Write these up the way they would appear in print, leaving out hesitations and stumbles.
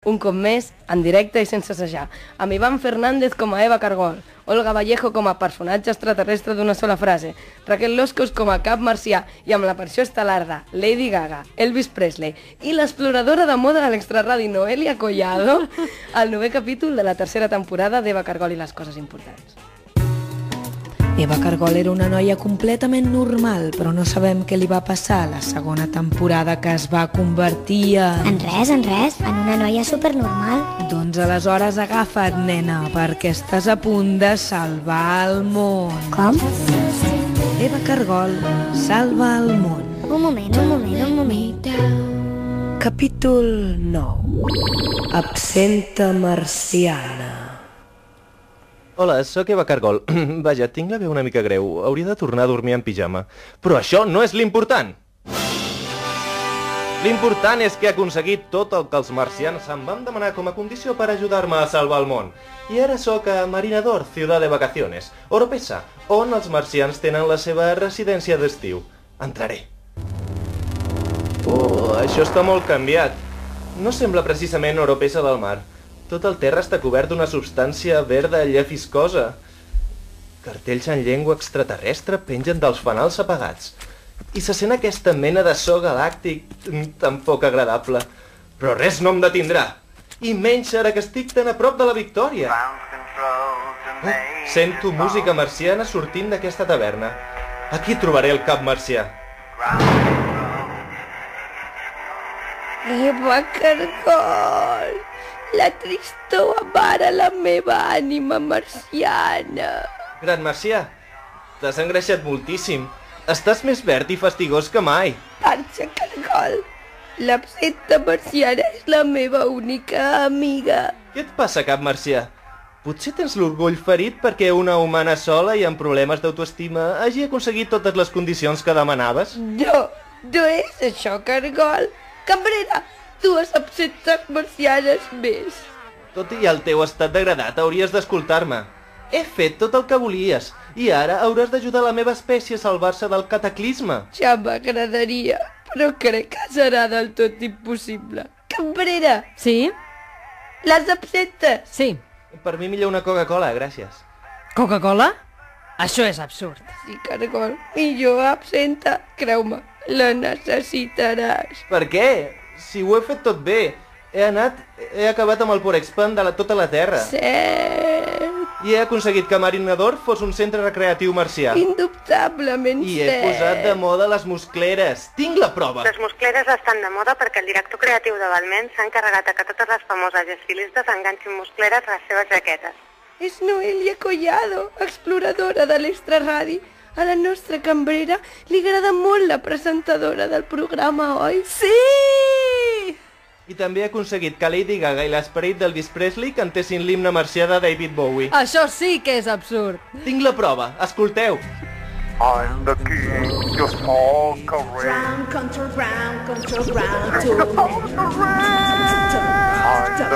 Un cop més, en directe i sense assajar, amb Iván Fernández com a Eva Cargol, Olga Vallejo com a personatge extraterrestre d'una sola frase, Raquel Loscos com a cap marcià i amb l'aparició estel·lar de Lady Gaga, Elvis Presley i l'exploradora de moda de l'extraradi Noelia Collado, al 9è capítol de la tercera temporada d'Eva Cargol i les coses importants. Eva Cargol era una noia completament normal, però no sabem què li va passar a la segona temporada que es va convertir En res, en una noia supernormal. Doncs aleshores agafa't, nena, perquè estàs a punt de salvar el món. Com? Eva Cargol salva el món. Un moment. Capítol 9. Absenta marciana. Hola, sóc Eva Cargol. Vaja, tinc la veu una mica greu. Hauria de tornar a dormir en pijama. Però això no és l'important! L'important és que he aconseguit tot el que els marcians em van demanar com a condició per ajudar-me a salvar el món. I ara sóc a Marinador, ciutat de vacaciones, Oropesa, on els marcians tenen la seva residència d'estiu. Entraré. Això està molt canviat. No sembla precisament Oropesa del mar. Tot el terra està cobert d'una substància verda llefiscosa. Cartells en llengua extraterrestre pengen dels fanals apagats. I se sent aquesta mena de so galàctic tan poc agradable. Però res no em detindrà. I menys ara que estic tan a prop de la victòria. Sento música marciana sortint d'aquesta taverna. Aquí trobaré el cap marcià. Eva Cargol! La tristor amara la meva ànima marciana. Gran marcià, t'has engreixat moltíssim. Estàs més verd i fastigós que mai. Marxa, Cargol. L'absenta marciana és la meva única amiga. Què et passa, cap marcià? Potser tens l'orgull ferit perquè una humana sola i amb problemes d'autoestima hagi aconseguit totes les condicions que demanaves? No és això, Cargol. Cambrera, 2 absentes marcianes més. Tot i el teu estat degradat, hauries d'escoltar-me. He fet tot el que volies, i ara hauràs d'ajudar la meva espècie a salvar-se del cataclisme. Ja m'agradaria, però crec que serà del tot impossible. Cambrera! Sí? Les absentes! Sí. Per mi millor una Coca-Cola, gràcies. Coca-Cola? Això és absurd. Sí, Cargol, millor absenta, creu-me, la necessitaràs. Per què? Si ho he fet tot bé. He acabat amb el Porexpan de tota la Terra. Cert. I he aconseguit que Marinador fos un centre recreatiu marcià. Indubtablement I cert. he posat de moda les muscleres. Tinc la prova. Les muscleres estan de moda perquè el director creatiu de Balment s'ha encarregat que totes les famoses estilistes enganxin muscleres a les seves jaquetes. És Noelia Collado, exploradora de l'extraradi. A la nostra cambrera li agrada molt la presentadora del programa, oi? Sí! I també he aconseguit que Lady Gaga i l'esperit d'Elvis Presley cantessin l'himne marcià de David Bowie. Això sí que és absurd. Tinc la prova, escolteu. I'm the king, your small career. Brown, control, brown, I'm the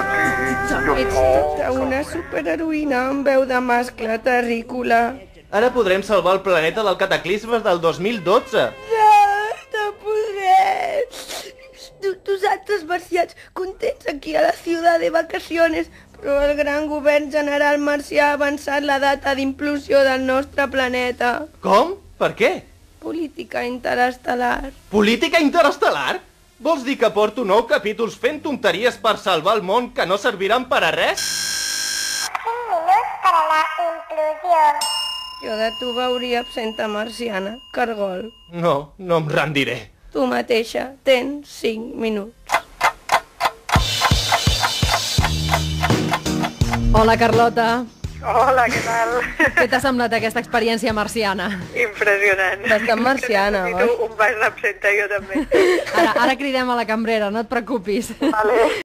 king, your Ets small tota una superheroïna amb veu de mascle terrícola. Ara podrem salvar el planeta del cataclisme del 2012. No podré. Nosaltres marcians, contents aquí a la ciutat de vacaciones, però el gran govern general marcià ha avançat la data d'implosió del nostre planeta. Com? Per què? Política interestel·lar. Política interestel·lar? Vols dir que porto 9 capítols fent tonteries per salvar el món que no serviran per a res? 5 minuts per a la implosió. Jo de tu veuria absenta marciana, Cargol. No em rendiré. Tu mateixa tens 5 minuts. Hola, Carlota. Hola, què tal? Què t'ha semblat aquesta experiència marciana? Impressionant. Bastant marciana, oi? Necessito un pas d'absenta jo també. Ara cridem a la cambrera, no et preocupis. Vale.